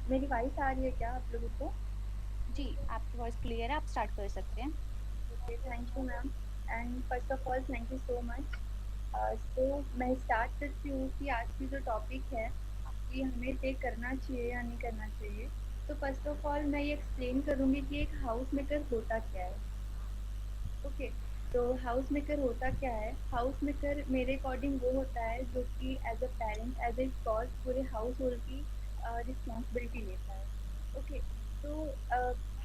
मेरी वॉइस आ रही है क्या आप लोगों को? जी, आपकी वॉइस क्लियर है, आप स्टार्ट कर सकते हैं। Okay, thank you ma'am. And first of all thank you so much. तो मैं स्टार्ट करती हूँ कि आज की जो टॉपिक है कि हमें पे करना चाहिए या नहीं करना चाहिए। तो फर्स्ट ऑफ ऑल मैं ये एक्सप्लेन करूँगी कि एक हाउस मेकर होता क्या है। ओके, तो हाउस मेकर होता क्या है? हाउस मेकर मेरे अकॉर्डिंग वो होता है जो कि as a parent, as a spouse पूरे हाउस होल्ड की रिस्पॉन्सिबिलिटी लेता है। ओके, तो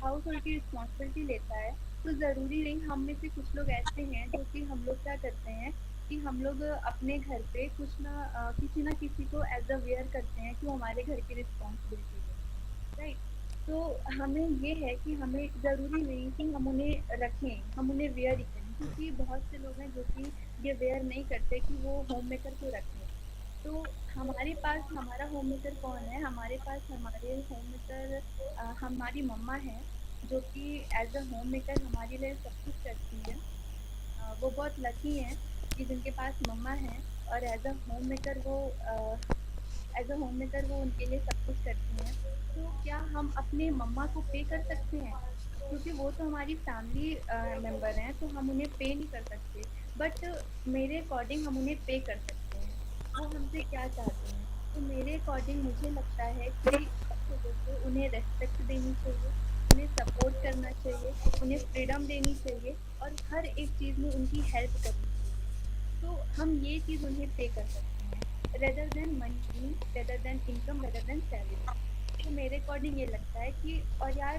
हाउस होल्ड की रिस्पॉन्सिबिलिटी लेता है। तो ज़रूरी नहीं, हम में से कुछ लोग ऐसे हैं जो कि हम लोग क्या करते हैं कि हम लोग अपने घर पे कुछ किसी ना किसी को एज अ वेयर करते हैं कि वो हमारे घर की रिस्पॉन्सिबिलिटी ले, राइट? तो हमें ये है कि हमें ज़रूरी नहीं कि हम उन्हें रखें, हम उन्हें वेयर ही करें, क्योंकि बहुत से लोग हैं जो कि ये वेयर नहीं करते कि वो होम मेकर को रखें। तो हमारे पास हमारा होम मेकर कौन है? हमारे पास हमारे होम मेकर हमारी मम्मा हैं, जो कि एज़ अ होम मेकर हमारे लिए सब कुछ करती है। वो बहुत लकी हैं कि जिनके पास मम्मा हैं, और एज़ अ होम मेकर वो उनके लिए सब कुछ करती हैं। तो क्या हम अपने मम्मा को पे कर सकते हैं? क्योंकि वो तो हमारी फैमिली मेंबर हैं, तो हम उन्हें पे नहीं कर सकते। बट मेरे अकॉर्डिंग हम उन्हें पे कर सकते हैं। वो हमसे क्या चाहते हैं? तो मेरे अकॉर्डिंग मुझे लगता है कि सबसे पहले उन्हें रिस्पेक्ट देनी चाहिए, उन्हें सपोर्ट करना चाहिए, उन्हें फ्रीडम देनी चाहिए, और हर एक चीज़ में उनकी हेल्प करनी चाहिए। तो हम ये चीज़ उन्हें पे कर सकते हैं, rather than money, rather than income, rather than salary. तो मेरे अकॉर्डिंग ये लगता है कि, और यार,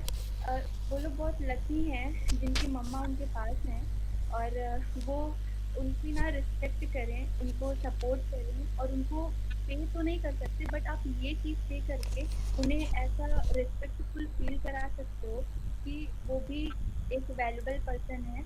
अ, वो लोग बहुत लकी हैं जिनकी मम्मा उनके पास हैं, और वो उनकी ना रिस्पेक्ट करें, उनको सपोर्ट करें, और उनको पे तो नहीं कर सकते, बट आप ये चीज़ पे करके उन्हें ऐसा रिस्पेक्टफुल फील करा सकते हो कि वो भी एक वैल्यूबल पर्सन है।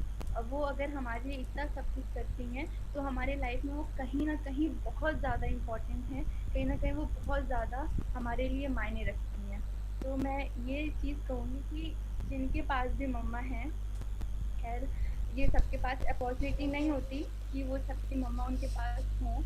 वो अगर हमारे लिए इतना सब कुछ करती हैं, तो हमारे लाइफ में वो कहीं न कहीं बहुत ज़्यादा इम्पोर्टेंट हैं, कहीं न कहीं वो बहुत ज़्यादा हमारे लिए मायने रखती हैं। तो मैं ये चीज़ कहूँगी कि जिनके पास भी मम्मा हैं, ख़ैर ये सबके पास अपॉर्च्युनिटी नहीं होती कि वो सबकी मम्मा उनके पास हों,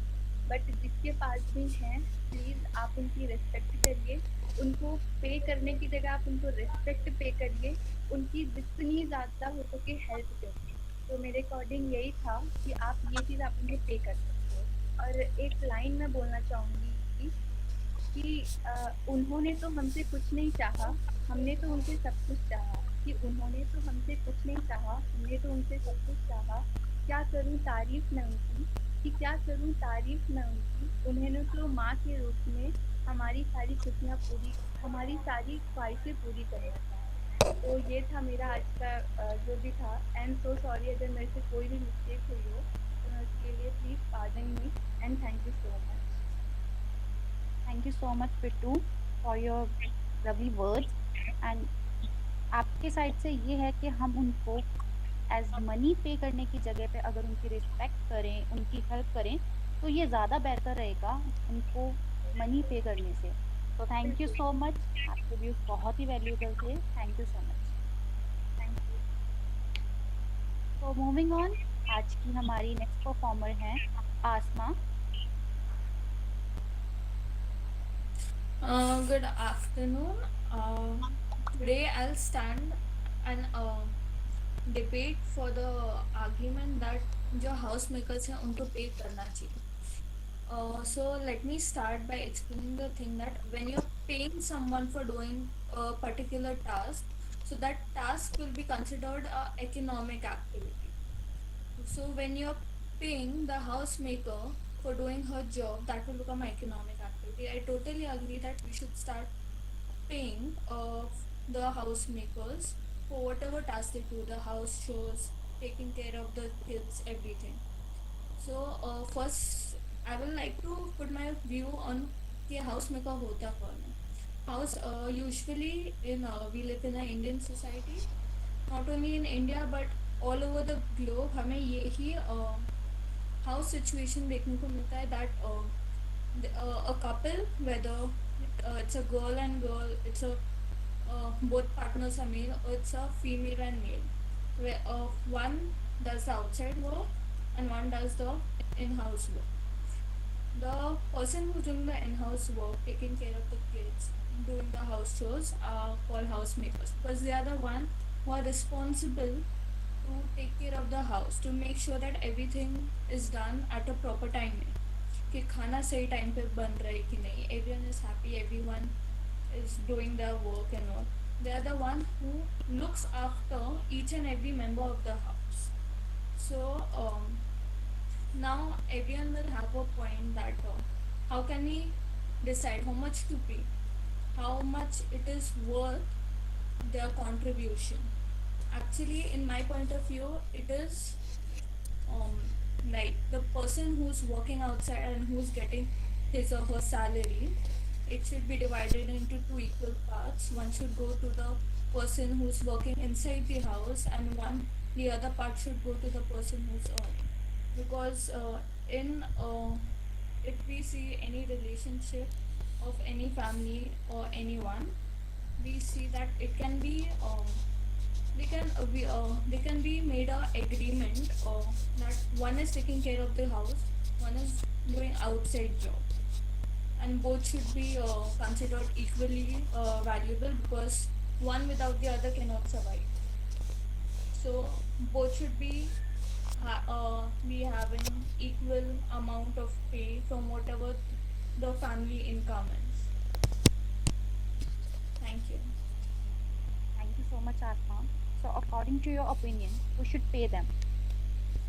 बट जिसके पास भी हैं, प्लीज़ आप उनकी रिस्पेक्ट करिए। उनको पे करने की जगह आप उनको रिस्पेक्ट पे करिए, उनकी जितनी ज़्यादा हो सके हेल्प करिए। तो मेरे अकॉर्डिंग यही था कि आप ये चीज़ आप उन्हें पे कर सकते हो। और एक लाइन मैं बोलना चाहूँगी कि उन्होंने तो हमसे कुछ नहीं चाहा, हमने तो उनसे सब कुछ चाहा। कि उन्होंने तो हमसे कुछ नहीं चाहा, हमने तो उनसे सब कुछ चाहा। क्या करूँ तारीफ़ मैं उनकी, कि क्या करूँ तारीफ़ मैं उनकी। उन्होंने तो माँ के रूप में हमारी सारी ख्वाहिशें पूरी करना चाहा। तो ये था मेरा आज का जो भी था। आई एम सो सॉरी अगर मेरे से कोई भी मिस्टेक हुई हो, तो मैं उसके लिए please pardon me, and thank you so much. Thank you so much Bittu for your lovely words. And आपके साइड से ये है कि हम उनको एज मनी पे करने की जगह पे अगर उनकी रिस्पेक्ट करें, उनकी हेल्प करें, तो ये ज़्यादा बेहतर रहेगा उनको मनी पे करने से। तो थैंक यू बिल्कुल, सो मच, आपके व्यूज़ बहुत ही वैल्यूएबल थे। Thank you so much. Thank you. तो मूविंग ऑन, आज की हमारी नेक्स्ट परफॉर्मर हैं आसमा। Good afternoon. Today I'll stand and debate for the argument that जो हाउस मेकर्स हैं उनको पे करना चाहिए. So let me start by explaining the thing that when you're paying someone for doing a particular task, so that task will be considered a economic activity. So when you're paying the housemaker for doing her job, that will become an economic activity. I totally agree that we should start paying the housemakers for whatever tasks they do, the house chores, taking care of the kids, everything. So first, I will like to put my view on कि house maker होता कौन है. House usually we live in an Indian society, not only in India but all over the globe. हमें यही house situation देखने को मिलता है that a couple, whether it's a girl and girl, it's a both partners are male, or it's a female and male, where one does the outside work and one does the in-house work. The person who's doing the in-house work, taking care of the kids, doing the house chores are called housemakers, because they are the one who are responsible to take care of the house, to make sure that everything is done at a proper time में, कि खाना सही time पे बन रहा है कि नहीं, everyone is happy, everyone is doing their work and all. They are the one who looks after each and every member of the house. So now everyone will have a point that how can we decide how much to pay, how much it is worth their contribution. Actually, in my point of view, it is um, like the person who's working outside and who's getting his or her salary, it should be divided into two equal parts. One should go to the person who's working inside the house, and the other part should go to the person who's earning. Because in if we see any relationship of any family or anyone, we see that it can be they can be made a agreement that one is taking care of the house, one is doing outside job, and both should be considered equally valuable, because one without the other cannot survive. So both should be having equal amount of pay from whatever the family income is. Thank you. Thank you so much, Asma. So, according to your opinion, we should pay them.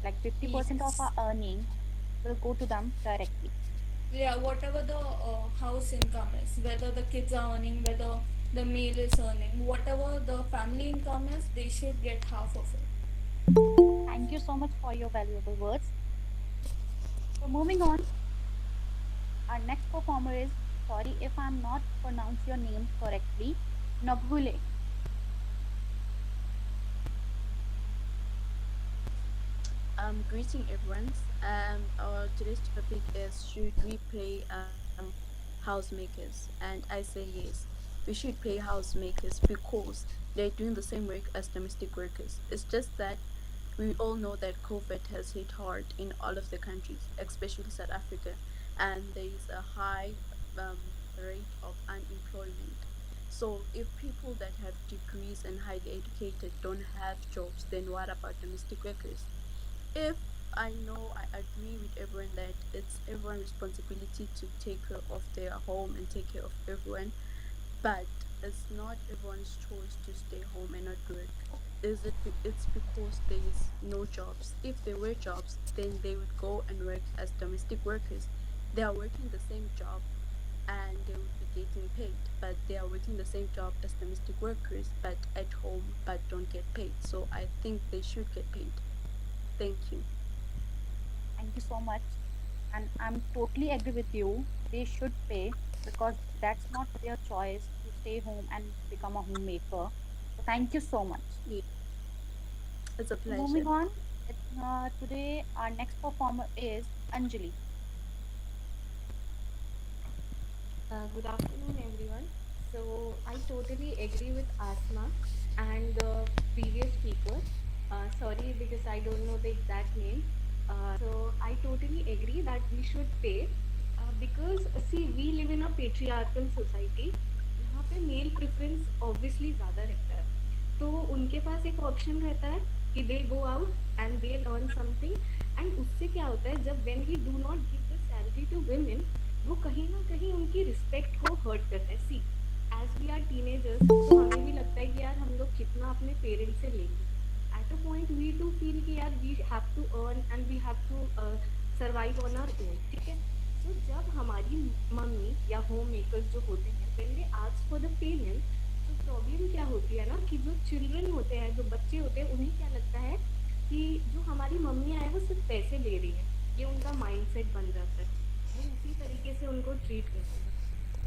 Like 50% of Yes. our earning will go to them directly. Yeah, whatever the house income is, whether the kids are earning, whether the male is earning, whatever the family income is, they should get half of it. Thank you so much for your valuable words. So, moving on, our next performer is, sorry if I'm not pronounce your name correctly, Nabhule. Greeting everyone. Today's topic is, should we pay housemakers? And I say yes, we should pay housemakers because they're doing the same work as domestic workers. It's just that we all know that COVID has hit hard in all of the countries, especially South Africa, and there is a high um, rate of unemployment. So, if people that have degrees and highly educated don't have jobs, then what about domestic workers? If I know, I agree with everyone that it's everyone's responsibility to take care of their home and take care of everyone, but it's not everyone's choice to stay home and not work. It's because there is no jobs. If there were jobs, then they would go and work as domestic workers. They are working the same job and they would be getting paid, but they are working the same job as domestic workers, but at home, but don't get paid. So I think they should get paid. Thank you. Thank you so much. And I'm totally agree with you. They should pay because that's not their choice to stay home and become a homemaker. So thank you so much. Yeah, it's a So moving pleasure. on, today our next performer is Anjali. Good afternoon, everyone. So, I totally agree with Asma and the previous speaker. Sorry, because I don't know the exact name. So, I totally agree that we should pay because, see, we live in a patriarchal society. यहाँ पे mail preference obviously ज़्यादा रहता है, तो उनके पास एक option रहता है कि they go out and they earn something, and उससे क्या होता है, जब when we do not give the salary to women, वो कहीं ना कहीं उनकी रिस्पेक्ट को हर्ट करता है। सी, एज वी आर टीनेजर्स, तो हमें भी लगता है कि यार हम लोग कितना अपने पेरेंट्स से लेंगे। At a point we too feel कि यार we have to earn and we have to survive on our own, ठीक है। तो जब हमारी मम्मी या होम मेकर्स जो होते हैं, when they ask for the payment, तो प्रॉब्लम क्या होती है ना कि जो चिल्ड्रन होते हैं, जो बच्चे होते हैं, उन्हें क्या लगता है कि जो हमारी मम्मी है वो सिर्फ पैसे ले रही है। ये उनका माइंडसेट बन जाता है, वो उसी तरीके से उनको ट्रीट करते हैं।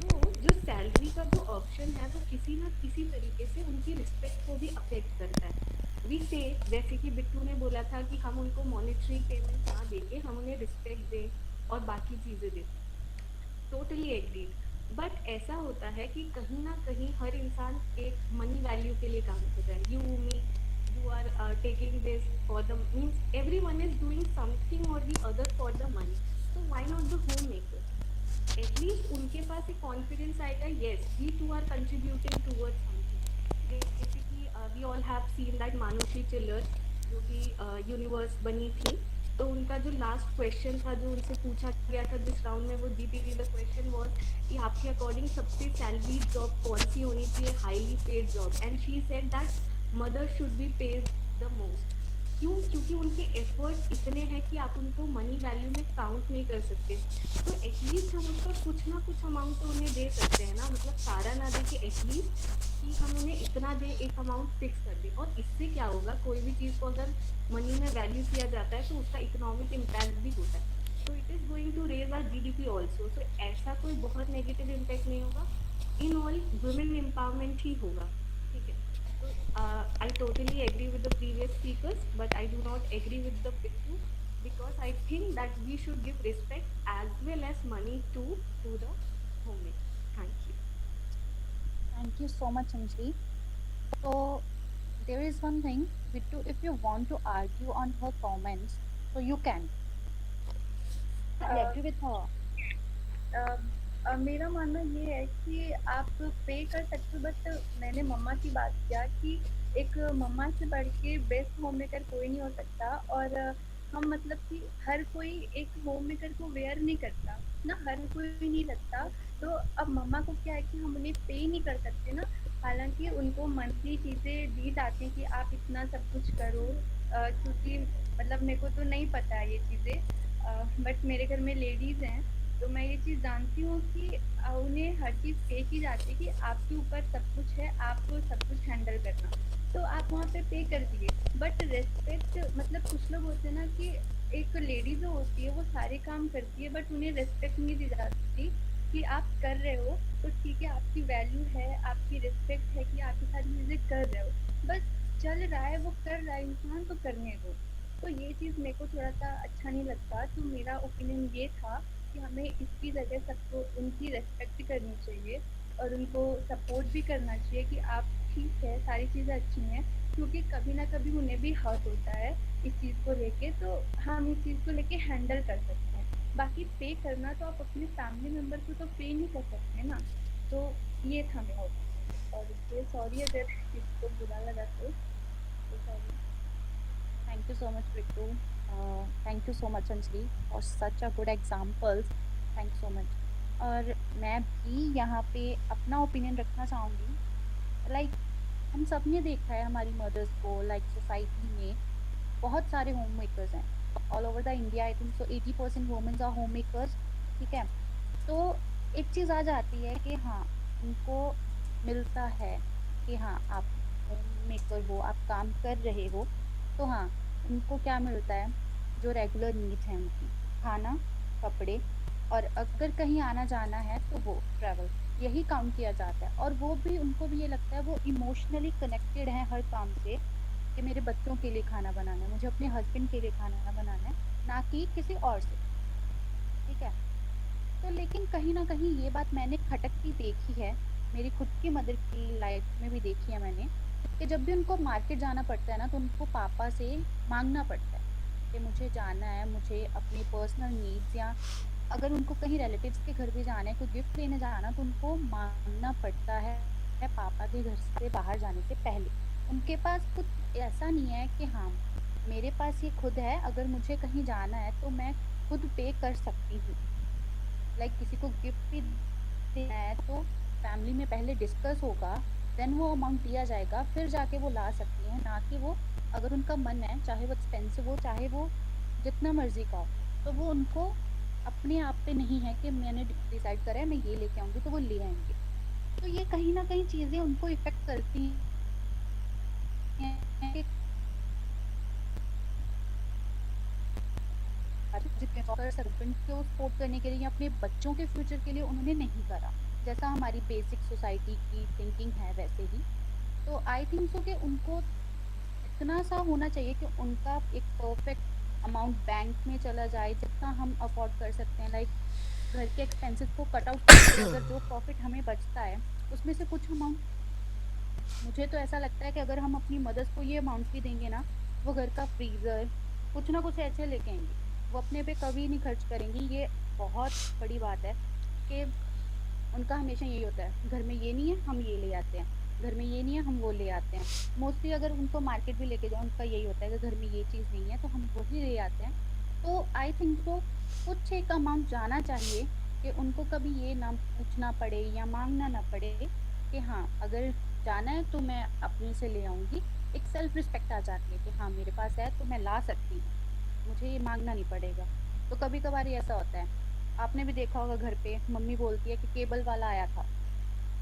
तो जो सैलरी का जो ऑप्शन है वो किसी ना किसी तरीके से उनकी रिस्पेक्ट को भी अफेक्ट करता है। वी से, जैसे कि बिट्टू ने बोला था कि हम उनको मॉनेटरी पेमेंट ना देके हम उन्हें रिस्पेक्ट दें और बाकी चीज़ें दें, टोटली एग्रीड। बट ऐसा होता है कि कहीं ना कहीं हर इंसान एक मनी वैल्यू के लिए काम करता है। You me, you are taking this for the, means everyone is doing something or the other for the money, so why not the homemaker? At least उनके पास एक कॉन्फिडेंस आएगा, yes we too are contributing towards something. जैसे कि we all have seen that Manushi Chhillar जो कि universe बनी थी, तो उनका जो लास्ट क्वेश्चन था जो उनसे पूछा गया था जिस राउंड में वो जीती थी, द क्वेश्चन वाज कि आपके अकॉर्डिंग सबसे सैलरी जॉब कौन सी होनी चाहिए, highly paid job, and she said that mother should be paid the most. क्यों? क्योंकि उनके एफर्ट्स इतने हैं कि आप उनको मनी वैल्यू में काउंट नहीं कर सकते। तो एटलीस्ट हम उसका कुछ ना कुछ अमाउंट तो उन्हें दे सकते हैं ना, मतलब सारा ना दे के एटलीस्ट कि हम उन्हें इतना दे, एक अमाउंट फिक्स कर दें। और इससे क्या होगा, कोई भी चीज़ को अगर मनी में वैल्यू किया जाता है तो उसका इकोनॉमिक इम्पैक्ट भी होता है। तो it is going to raise our GDP also. So ऐसा कोई बहुत नेगेटिव इम्पैक्ट नहीं होगा, इन ऑल वुमेन एम्पावरमेंट ही होगा। ठीक है। So I totally agree with the previous speakers, but I do not agree with the Pittu, because I think that we should give respect as well as money to the homemaker. Thank you. Thank you so much, Anjali. So there is one thing, Bittu, if you want to argue on her comments, so you can. I a, agree with her. मेरा मानना ये है कि आप पे कर सकते हो, बट मैंने मम्मा की बात किया कि एक मम्मा से बढ़ के बेस्ट होम मेकर कोई नहीं हो सकता। और हम मतलब कि हर कोई एक होम मेकर को वेयर नहीं करता ना, हर कोई नहीं लगता। तो अब मम्मा को क्या है कि हम उन्हें पे नहीं कर सकते ना, हालांकि उनको मंथली चीज़ें दी जाती हैं कि आप इतना सब कुछ करो। क्योंकि मतलब मेरे को तो नहीं पता है ये चीज़ें, बट मेरे घर में लेडीज़ हैं, तो मैं ये चीज़ जानती हूँ कि उन्हें हर चीज़ पे की जाती है कि आपके ऊपर सब कुछ है, आप सब कुछ हैंडल करना। तो आप वहाँ पे कर दिए, बट रिस्पेक्ट मतलब कुछ लोग होते हैं ना कि एक लेडी जो होती है वो सारे काम करती है बट उन्हें रिस्पेक्ट नहीं दी जाती कि आप कर रहे हो तो ठीक है, आपकी वैल्यू है, आपकी रिस्पेक्ट है कि आप ये सारी चीज़ें कर रहे हो। बस चल रहा है, वो कर रहा है इंसान, तो करने दो। तो ये चीज़ मेरे को थोड़ा-सा अच्छा नहीं लगता, तो मेरा ओपिनियन ये था कि हमें इसकी जगह सबको उनकी रिस्पेक्ट करनी चाहिए और उनको सपोर्ट भी करना चाहिए कि आप ठीक है, सारी चीज़ें अच्छी हैं, क्योंकि कभी ना कभी उन्हें भी हर्ट होता है इस चीज़ को लेके, तो हम इस चीज़ को लेके हैंडल कर सकते हैं। बाकी पे करना तो आप अपने फैमिली मेंबर को तो पे नहीं कर सकते ना। तो ये था मेरा ओपिनियन, और इसलिए सॉरी अगर किसी को बुरा लगा तो sorry. Thank you so much, Bittu. Thank you so much, Anjali, for such a good examples. Thank you so much. और मैं भी यहाँ पे अपना ओपिनियन रखना चाहूँगी। लाइक हम सब ने देखा है हमारी मदर्स को, लाइक सोसाइटी में बहुत सारे होम मेकर्स हैं all over the India. I think so 80% womens are home makers. ठीक है। तो एक चीज़ आ जाती है कि हाँ, उनको मिलता है कि हाँ, आप होम मेकर हो, आप काम कर रहे हो, तो हाँ, उनको क्या मिलता है, जो रेगुलर नीड्स हैं उनकी, खाना, कपड़े, और अगर कहीं आना जाना है तो वो ट्रैवल, यही काउंट किया जाता है। और वो भी, उनको भी ये लगता है वो इमोशनली कनेक्टेड हैं हर काम से, कि मेरे बच्चों के लिए खाना बनाना है, मुझे अपने हस्बैंड के लिए खाना बनाना है, ना कि किसी और से। ठीक है। तो लेकिन कहीं न कहीं ये बात मैंने खटकती देखी है, मेरी खुद की मदर की लाइफ में भी देखी है मैंने, कि जब भी उनको मार्केट जाना पड़ता है ना, तो उनको पापा से माँगना पड़ता है कि मुझे जाना है, मुझे अपनी पर्सनल नीड्स, या अगर उनको कहीं रिलेटिव्स के घर भी जाना है, कोई गिफ्ट लेने जाना, तो उनको माँगना पड़ता है पापा के घर से बाहर जाने से पहले। उनके पास कुछ ऐसा नहीं है कि हाँ, मेरे पास ये खुद है, अगर मुझे कहीं जाना है तो मैं खुद पे कर सकती हूँ। लाइक किसी को गिफ्ट भी देना है तो फैमिली में पहले डिस्कस होगा, देन वो अमाउंट दिया जाएगा, फिर जाके वो ला सकती हैं, ना कि वो अगर उनका मन है, चाहे वो एक्सपेंसिव हो, चाहे वो जितना मर्जी का हो, तो वो उनको अपने आप पे नहीं है कि मैंने डिसाइड करा है मैं ये लेके आऊंगी तो वो ले आएंगे। तो ये कहीं ना कहीं चीज़ें उनको इफेक्ट करती हैं कि हस्बैंड को सपोर्ट करने के लिए या अपने बच्चों के फ्यूचर के लिए उन्होंने नहीं करा, जैसा हमारी बेसिक सोसाइटी की थिंकिंग है वैसे ही। तो आई थिंक सो कि उनको इतना सा होना चाहिए कि उनका एक परफेक्ट अमाउंट बैंक में चला जाए, जितना हम अफोर्ड कर सकते हैं। लाइक घर के एक्सपेंसेस को कट आउट करके अगर जो प्रॉफिट हमें बचता है उसमें से कुछ अमाउंट, मुझे तो ऐसा लगता है कि अगर हम अपनी मदर्स को ये अमाउंट भी देंगे ना, वो घर का फ्रीज़र कुछ ना कुछ ऐसे लेके आएंगी, वो अपने पे कभी नहीं खर्च करेंगी। ये बहुत बड़ी बात है। कि उनका हमेशा यही होता है, घर में ये नहीं है हम ये ले आते हैं, घर में ये नहीं है हम वो ले आते हैं। मोस्टली अगर उनको मार्केट भी लेके जाओ उनका यही होता है कि घर में ये चीज़ नहीं है तो हम वही ले आते हैं। तो आई थिंक सो कुछ एक अमाउंट जाना चाहिए कि उनको कभी ये ना पूछना पड़े या मांगना ना पड़े कि हाँ अगर जाना है तो मैं अपने से ले आऊँगी। एक सेल्फ रिस्पेक्ट आ जाती है कि हाँ मेरे पास है तो मैं ला सकती हूँ, मुझे ये मांगना नहीं पड़ेगा। तो कभी कभार ऐसा होता है, आपने भी देखा होगा घर पे मम्मी बोलती है कि केबल वाला आया था,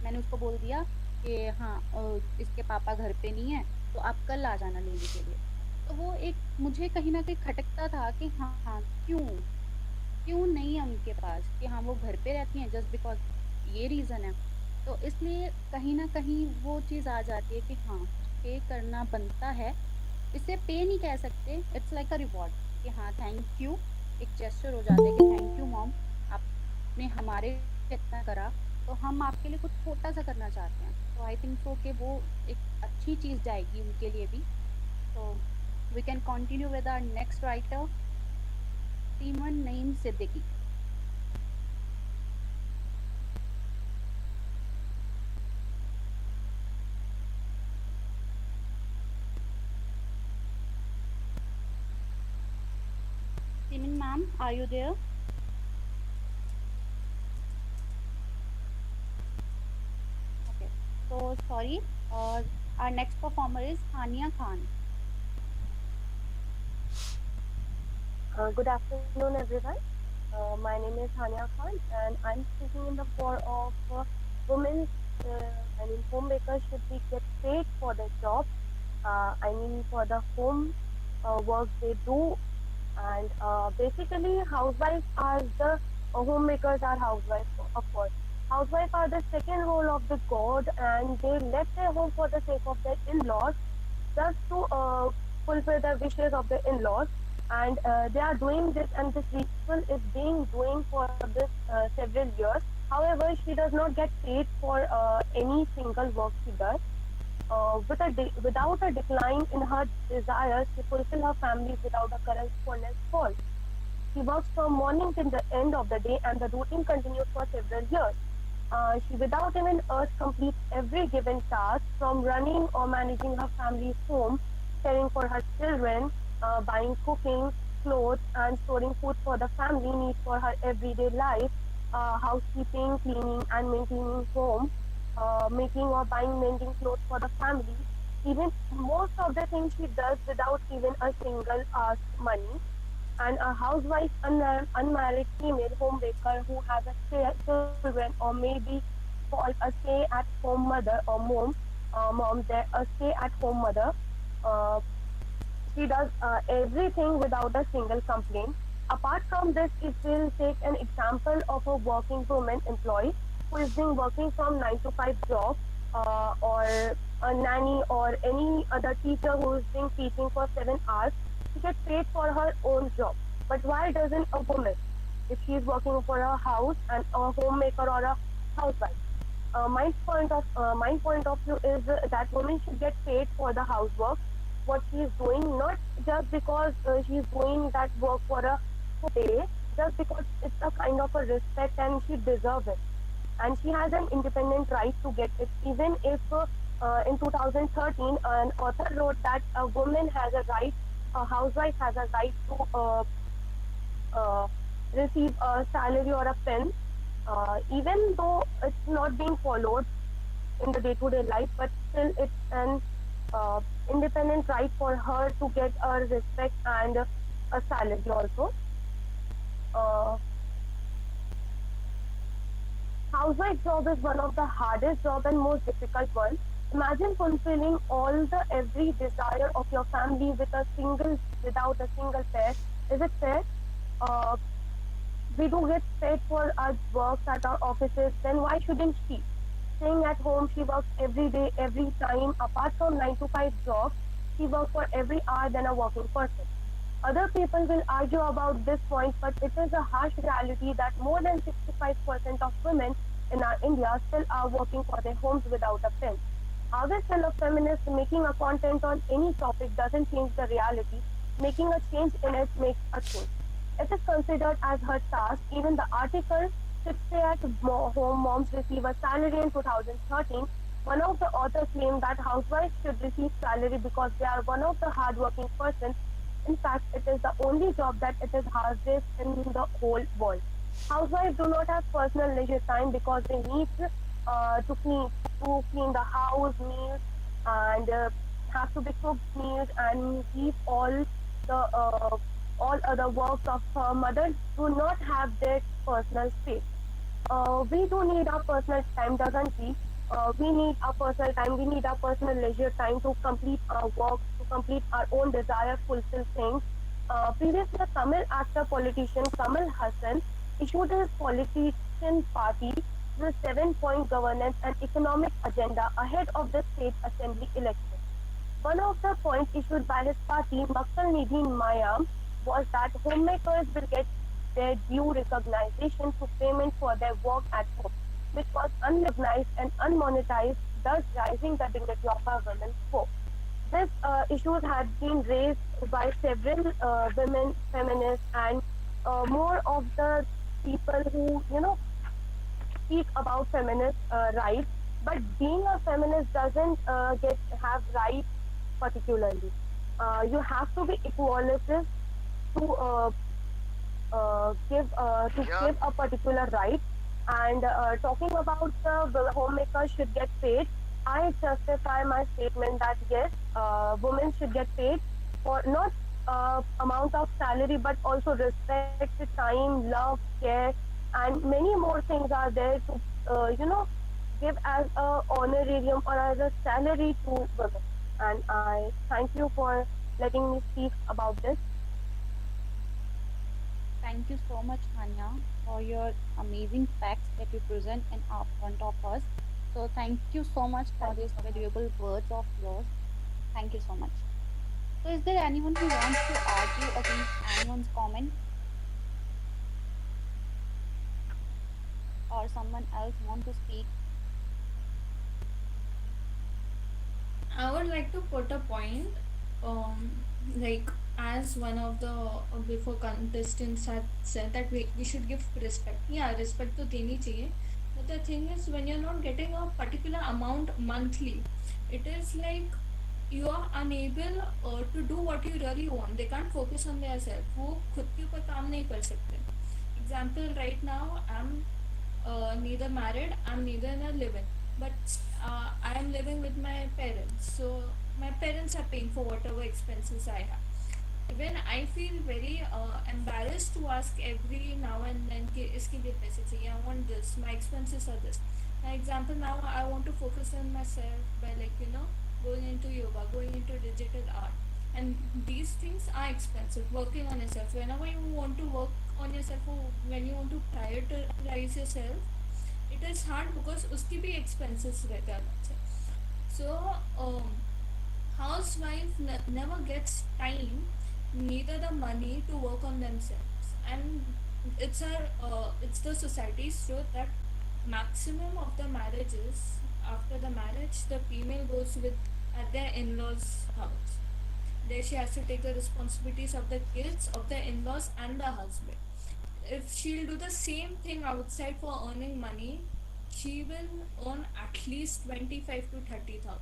मैंने उसको बोल दिया कि हाँ इसके पापा घर पे नहीं है तो आप कल आ जाना लेने के लिए। तो वो एक मुझे कहीं ना कहीं खटकता था कि हाँ क्यों क्यों नहीं है उनके पास, कि हाँ वो घर पे रहती हैं जस्ट बिकॉज ये रीज़न है। तो इसलिए कहीं ना कहीं वो चीज़ आ जाती है कि हाँ पे करना बनता है। इसे पे नहीं कह सकते, इट्स लाइक अ रिवॉर्ड कि हाँ थैंक यू, एक जेस्चर हो जाता है कि थैंक यू मॉम, आपने हमारे लिए इतना करा तो हम आपके लिए कुछ छोटा सा करना चाहते हैं। तो आई थिंक सो कि वो एक अच्छी चीज़ जाएगी उनके लिए भी। तो we can continue with our next writer, Seemin Naeem Siddiqui. Seemin ma'am, are you there? Okay, so sorry, our next performer is Hania Khan. Good afternoon, everyone. My name is Hania Khan, and I'm speaking in the form of women. Homemakers should be get paid for their job. For the home work they do, and basically, housewives are the homemakers are housewives, of course. Housewives are the second role of the god, and they left their home for the sake of their in-laws, just to fulfill the wishes of the in-laws. And they are doing this, and this ritual is being doing for this several years. However, she does not get paid for any single work she does. Without a decline in her desires to fulfill her families without a correspondence fall. She works from morning till the end of the day, and the routine continues for several years. She, without even urge, completes every given task, from running or managing her family's home, caring for her children, buying cooking, clothes, and storing food for the family needs for her everyday life, housekeeping, cleaning, and maintaining home, making or buying, mending clothes for the family. Even most of the things she does without even a single ask money. And a housewife, unmarried female homemaker who has a children, or maybe called a stay-at-home mother or a stay-at-home mother. Uh, she does everything without a single complaint. Apart from this, if we'll take an example of a working woman employee who is being working from 9 to 5 job, or a nanny or any other teacher who is being teaching for 7 hours, she gets paid for her own job. But why doesn't a woman, if she is working for a house and a homemaker or a housewife? My point of view is that women should get paid for the housework, what she is doing, not just because she is doing that work for a day, just because it's a kind of a respect and she deserves it. And she has an independent right to get it, even if in 2013 an author wrote that a woman has a right, a housewife has a right to uh, receive a salary or a pen, even though it's not being followed in the day-to-day life, but still it's an uh, independent right for her to get a respect and a salary also. Uh, Housewife job is one of the hardest job and most difficult one. Imagine fulfilling all the every desire of your family without a single pair. Is it fair? Uh, we do get paid for our works at our offices, then why shouldn't she? Staying at home, she works every day, every time. Apart from 9 to 5 job, she works for every hour than a working person. Other people will argue about this point, but it is a harsh reality that more than 65% of women in our India still are working for their homes without a pen. Our fellow feminists making a content on any topic doesn't change the reality. Making a change in it makes a change. It is considered as her task. Even the article should stay at home. Moms receive a salary in 2013. One of the authors claimed that housewives should receive salary because they are one of the hardworking persons. In fact, it is the only job that it is hardest in the whole world. Housewives do not have personal leisure time because they need to clean the house, meals, and have to be cooked meals and keep all other works of mothers do not have their personal space. We do need our personal time, doesn't we? We need our personal time. We need our personal leisure time to complete our work, to complete our own desire, fulfill things. Previously, the Tamil actor politician Kamal Hassan issued his politician party the 7-point governance and economic agenda ahead of the state assembly election. One of the points issued by his party, Makkal Nidhi Mayam, was that homemakers will get their due recognition through payment for their work at home, which was unrecognized and unmonetized, thus raising the dignity of our women's folk. This issues had been raised by several women feminists and more of the people who speak about feminist rights. But being a feminist doesn't get have rights particularly. You have to be equalist to give a particular right. And talking about the homemakers should get paid, I justify my statement that yes, women should get paid for not amount of salary, but also respect, time, love, care, and many more things are there to give as a honorarium or as a salary to women. And I thank you for letting me speak about this. Thank you so much, Tanya, for your amazing facts that you present in our front of us. So thank you so much for Thank you these so much. valuable words of yours. Thank you so much. So is there anyone who wants to argue against anyone's comment, or someone else want to speak? I would like to put a point, um, like as one of the before contestants had said that we should give respect. Yeah, respect to deni chahiye. But the thing is, when you're not getting a particular amount monthly, it is like you are unable to do what you really want. They can't focus on their self. वो खुद के ऊपर काम नहीं कर सकते. Example, right now I'm neither married, I'm neither in a living, but I am living with my parents. So my parents are paying for whatever expenses I have. Even I feel very embarrassed to ask every now and then कि इसके लिए पैसे चाहिए, I want this, my expenses are this. For example, now I want to focus on myself by going into yoga, going into digital art, and these things are expensive. Working on yourself, whenever you want to work on yourself or when you want to prioritize yourself, it is hard because उसकी भी expenses रहते हैं अलग से. So housewife never gets time, neither the money to work on themselves, and it's the society's truth that maximum of the marriages, after the marriage, the female goes with at their in-laws house. There she has to take the responsibilities of the kids, of the in-laws, and the husband. If she'll do the same thing outside for earning money, she will earn at least 25 to 30,000.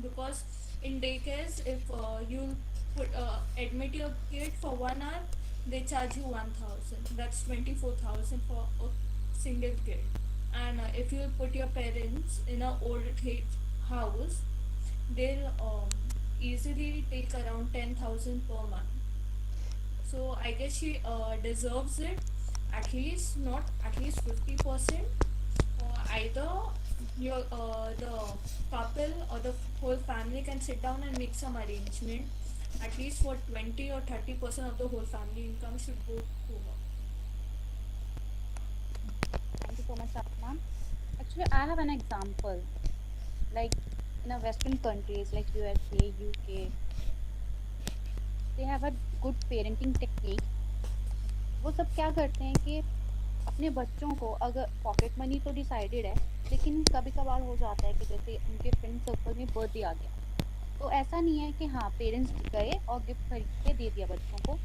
Because in daycares, if you admit your kid for 1 hour, they charge you 1,000. That's 24,000 for a single kid. And if you put your parents in an old age house, they'll easily take around 10,000 per month. So I guess she deserves it, at least not at least 50%. Either the couple or the whole family can sit down and make some arrangement. At least for 20 or 30% of the whole family income should go to her. Thank you so much, Satma. Actually, I have an example. Like in a Western countries like USA, UK, they have a good parenting technique. वो सब क्या करते हैं कि अपने बच्चों को, अगर पॉकेट मनी तो डिसाइडेड है, लेकिन कभी कभार हो जाता है कि जैसे उनके फ्रेंड सर्कल में बर्थडे आ गया, तो ऐसा नहीं है कि हाँ पेरेंट्स गए और गिफ्ट खरीद के दे दिया बच्चों को.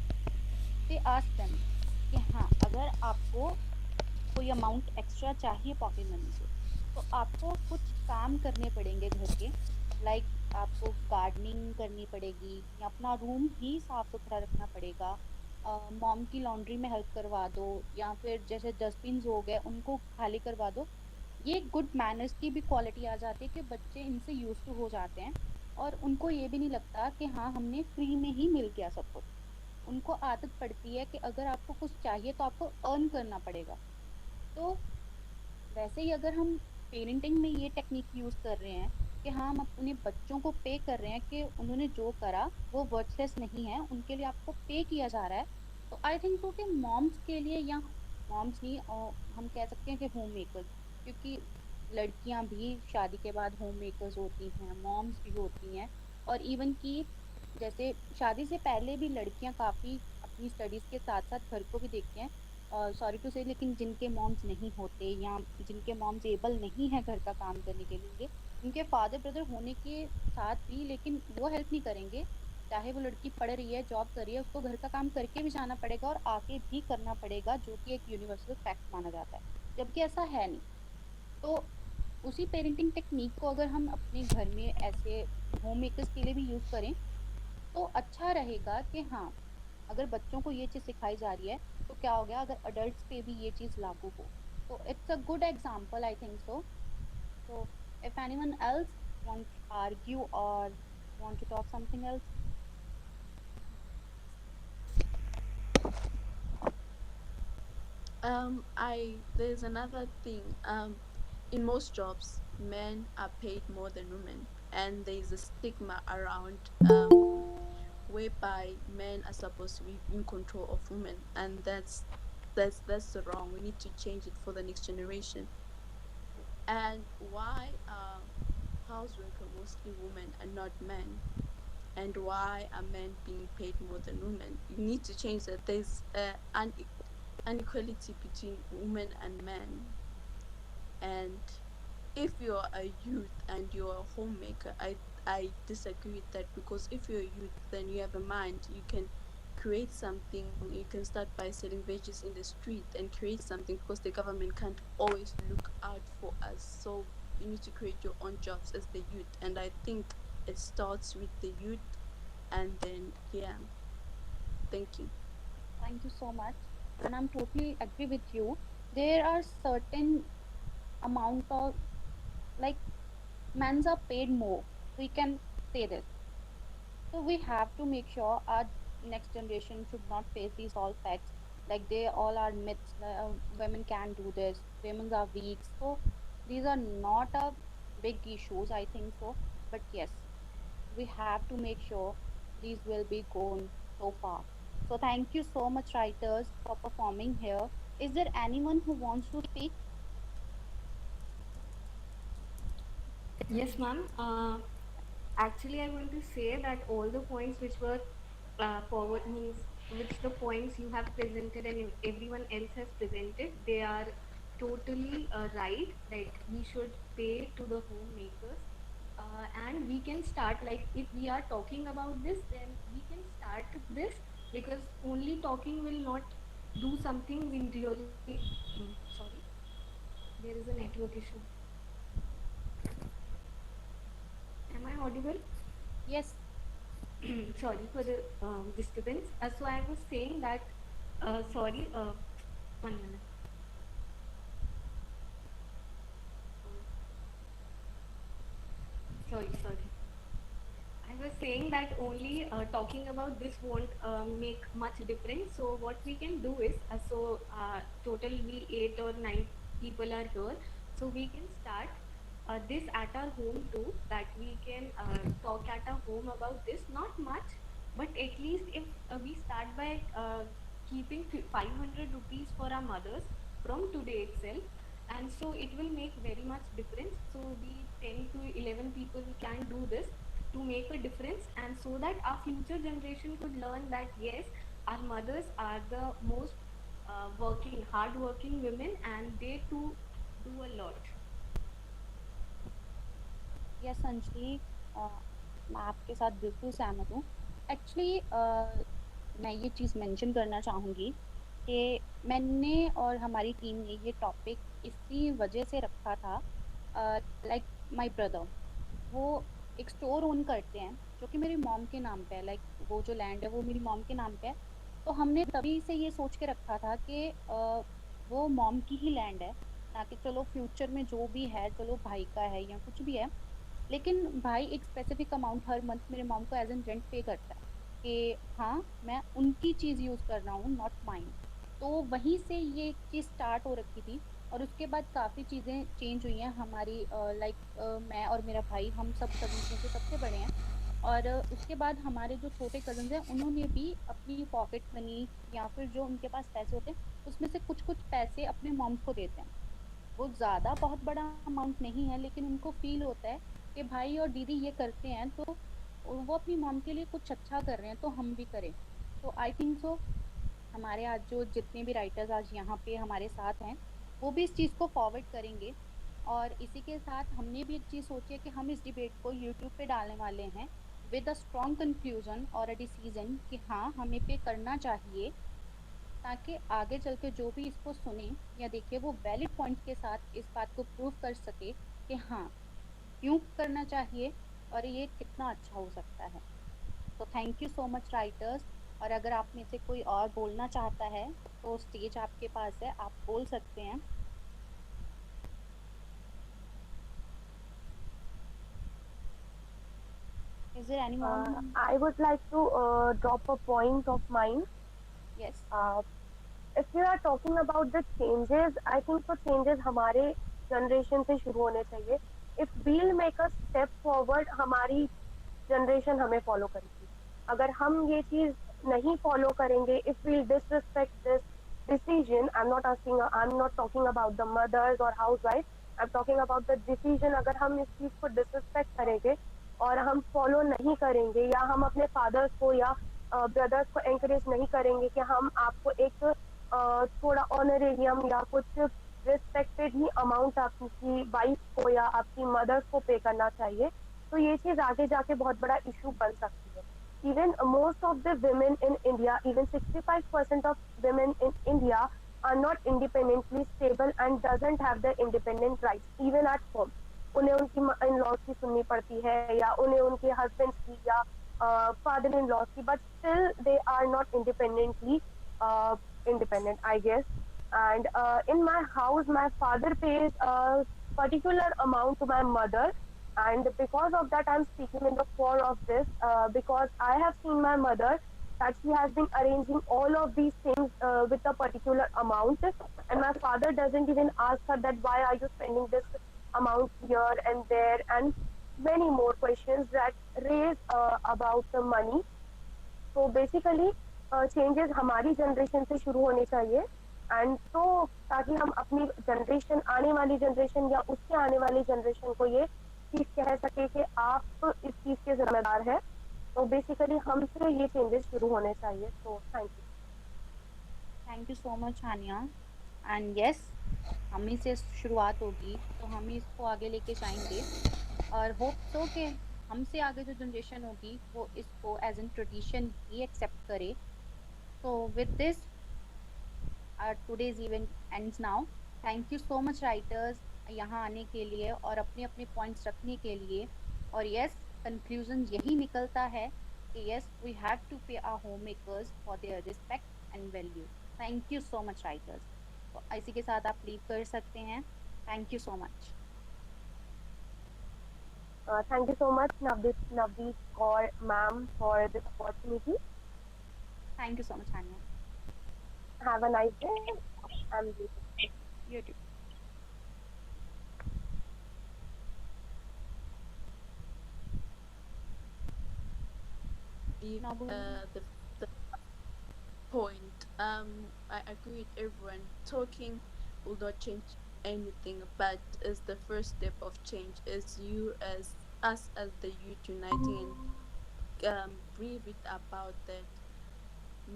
दे आस्क देम कि हाँ अगर आपको कोई अमाउंट एक्स्ट्रा चाहिए पॉकेट मनी से, तो आपको कुछ काम करने पड़ेंगे घर के। लाइक आपको गार्डनिंग करनी पड़ेगी, या अपना रूम ही साफ सुथरा रखना पड़ेगा। मॉम की लॉन्ड्री में हेल्प करवा दो, या फिर जैसे डस्टबिन हो गए उनको खाली करवा दो। ये गुड मैनर्स की भी क्वालिटी आ जाती है कि बच्चे इनसे यूज टू हो जाते हैं, और उनको ये भी नहीं लगता कि हाँ हमने फ्री में ही मिल गया सब कुछ। उनको आदत पड़ती है कि अगर आपको कुछ चाहिए तो आपको अर्न करना पड़ेगा। तो वैसे ही अगर हम पेरेंटिंग में ये टेक्निक यूज कर रहे हैं कि हाँ हम अपने बच्चों को पे कर रहे हैं कि उन्होंने जो करा वो वर्थलेस नहीं है, उनके लिए आपको पे किया जा रहा है। तो आई थिंक सो कि मॉम्स के लिए, या मॉम्स नहीं, हम कह सकते हैं कि होम मेकर्स, क्योंकि लड़कियां भी शादी के बाद होम मेकर्स होती हैं, मॉम्स भी होती हैं। और इवन की जैसे शादी से पहले भी लड़कियां काफी अपनी स्टडीज के साथ साथ घर को भी देखते हैं। सॉरी टू से, लेकिन जिनके मॉम्स नहीं होते या जिनके मॉम्स एबल नहीं है घर का काम करने के लिए, उनके फादर ब्रदर होने के साथ भी लेकिन वो हेल्प नहीं करेंगे। चाहे वो लड़की पढ़ रही है, जॉब कर रही है, उसको घर का काम करके भी जाना पड़ेगा और आके भी करना पड़ेगा, जो कि एक यूनिवर्सल फैक्ट माना जाता है, जबकि ऐसा है नहीं। तो उसी पेरेंटिंग टेक्निक को अगर हम अपने घर में ऐसे होम मेकर्स के लिए भी यूज करें तो अच्छा रहेगा कि हाँ, अगर बच्चों को ये चीज सिखाई जा रही है तो क्या हो गया अगर अडल्ट्स पे भी ये चीज लागू हो। तो it's a good example, I think so. So if anyone else wants to argue or want to talk something else. I there's another thing. In most jobs, men are paid more than women, and there's a stigma around whereby men are supposed to be in control of women, and that's wrong. We need to change it for the next generation. And why are houseworker mostly women and not men? And why are men being paid more than women? You need to change that. There's an inequality between women and men. And if you're a youth and you're a homemaker, I disagree with that, because if you're a youth, then you have a mind. You can create something. You can start by selling veggies in the street and create something, because the government can't always look out for us. So you need to create your own jobs as the youth. And I think it starts with the youth. And then, yeah, thank you. Thank you so much. And I'm totally agree with you. There are certain amount of, like, men's are paid more. We can say this. So we have to make sure our next generation should not face these all facts. Like they all are myths. Women can do this. Women are weak. So these are not a big issues, I think so. But yes, we have to make sure these will be gone so far. So thank you so much, writers, for performing here. Is there anyone who wants to speak? Yes, ma'am. Actually, I want to say that all the points which were forward means which the points you have presented and everyone else has presented, they are totally right. That we should pay to the homemakers, and we can start. Like if we are talking about this, then we can start this, because only talking will not do something. We really sorry, there is a network issue. Am I audible? Yes. Sorry for the disturbance. So I was saying that, sorry, 1 minute. Sorry. I was saying that only talking about this won't make much difference. So what we can do is, total we 8 or 9 people are here. So we can start this at our home too. That we can talk at our home about this. Not much, but at least if we start by keeping 500 rupees for our mothers from today itself, and so it will make very much difference. So we 10 to 11 people we can do this to make a difference, and so that our future generation could learn that yes, our mothers are the most working hard working women, and they too do a lot. Yes Anjali, मैं आपके साथ बिल्कुल सहमत हूँ। Actually मैं ये चीज़ mention करना चाहूँगी कि मैंने और हमारी टीम ने ये टॉपिक इसी वजह से रखा था। लाइक माय ब्रदर, वो एक स्टोर ओन करते हैं जो कि मेरी मॉम के नाम पे है। लाइक वो जो लैंड है वो मेरी मॉम के नाम पे है। तो हमने तभी से ये सोच के रखा था कि वो मॉम की ही लैंड है, ना कि चलो फ्यूचर में जो भी है चलो भाई का है या कुछ भी है। लेकिन भाई एक स्पेसिफिक अमाउंट हर मंथ मेरे मॉम को एज एन रेंट पे करता है कि हाँ मैं उनकी चीज यूज कर रहा हूँ, नॉट माइंड। तो वहीं से ये चीज स्टार्ट हो रखी थी। और उसके बाद काफी चीजें चेंज हुई हैं हमारी। लाइक मैं और मेरा भाई हम सब कजिन्स में से सबसे बड़े हैं। और उसके बाद हमारे जो छोटे कजिन्स हैं उन्होंने भी अपनी पॉकेट मनी या फिर जो उनके पास पैसे होते हैं उसमें से कुछ कुछ पैसे अपने मॉम्स को देते हैं। वो ज्यादा बहुत बड़ा अमाउंट नहीं है, लेकिन उनको फील होता है कि भाई और दीदी ये करते हैं तो वो अपनी मॉम के लिए कुछ अच्छा कर रहे हैं तो हम भी करें। तो आई थिंक सो हमारे आज जो जितने भी राइटर्स आज यहाँ पे हमारे साथ हैं वो भी इस चीज को फॉरवर्ड करेंगे। और इसी के साथ हमने भी एक चीज सोची है कि हम इस डिबेट को यूट्यूब पे डालने वाले हैं विद अ स्ट्रॉन्ग कंक्लूजन और अ डिसीजन कि हाँ हमें पे करना चाहिए, ताकि आगे चल के जो भी इसको सुने या देखे वो वैलिड पॉइंट्स के साथ इस बात को प्रूव कर सके कि हाँ क्यों करना चाहिए और ये कितना अच्छा हो सकता है। तो thank you so much writers. और अगर आप में से कोई और बोलना चाहता है तो स्टेज आपके पास है, आप बोल सकते हैं। Is there anyone? I would like to drop a point of mine. Yes. Uh, if we are talking about the changes, I think so changes हमारे generation से शुरू होने चाहिए. If we'll make a step forward, हमारी generation हमें follow करेगी. अगर हम ये चीज नहीं फॉलो करेंगे, if we disrespect this decision, I am not talking about the mothers और housewife, I am talking about the decision. अगर हम इस चीज को डिसरिस्पेक्ट करेंगे और हम फॉलो नहीं करेंगे, या हम अपने फादर्स को या ब्रदर्स को एंकरेज नहीं करेंगे कि हम आपको एक थोड़ा ऑनरेरियम या कुछ रिस्पेक्टेड ही अमाउंट आपकी वाइफ को या आपकी मदर्स को पे करना चाहिए, तो ये चीज आगे जाके बहुत बड़ा इशू बन सकती है. Even most of the women in India, even 65% of women in India are not independently stable and doesn't have their independent rights even at home. उन्हें उनकी इन लॉज की सुननी पड़ती है, या उन्हें उनके हस्बैंड की या फादर इन लॉज की, but still they are not independently independent, I guess. And in my house, my father pays a particular amount to my mother, and because of that I'm speaking in the core of this, because I have seen my mother that she has been arranging all of these things with a particular amount, and my father doesn't even ask her that why are you spending this amount here and there, and many more questions that raise about the money. तो basically changes हमारी generation से शुरू होने चाहिए, and तो ताकि हम अपनी जनरेशन, आने वाली जनरेशन या उसके आने वाली जनरेशन को ये चीज कह सके कि आप इस चीज के जिम्मेदार हैं. तो बेसिकली हमसे ये चेंजेस शुरू होने चाहिए. तो thank you so much Hania. And yes, हम ही से शुरुआत होगी तो हम ही इसको आगे लेके जाएंगे। और होप सो कि हमसे आगे जो जनरेशन होगी वो इसको एज एन ट्रेडिशन ही एक्सेप्ट करे। So with this, our today's event ends now. Thank you so much writers यहाँ आने के लिए और अपने अपने पॉइंट्स रखने के लिए। और यस, कंक्लूजन यही निकलता है कि yes we have to pay our home makers for their respect and value. Thank you so much writers. तो इसी के साथ आप लीव कर सकते हैं। Thank you so much. Thank you so much Navdeep Kaur ma'am for this opportunity. Thank you so much Hania. Have a nice day. I'm you too. The नाबू। the point. I agree with everyone. Talking will not change anything, but is the first step of change. Is you as us as the youth uniting and breathe it about that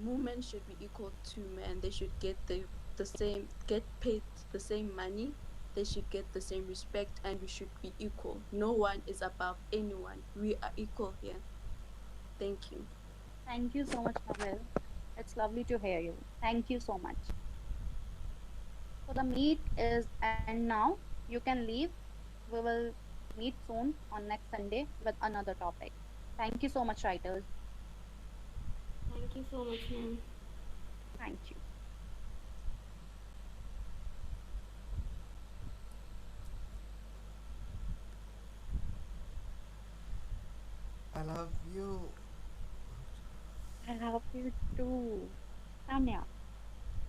women should be equal to men. They should get the same, get paid the same money. They should get the same respect, and we should be equal. No one is above anyone. We are equal here. Thank you. Thank you so much, Nabil. It's lovely to hear you. Thank you so much. So the meet is end now. You can leave. We will meet soon on next Sunday with another topic. Thank you so much, writers. Thank you so much, ma'am. Thank you. I love you. I love you too, Tanya.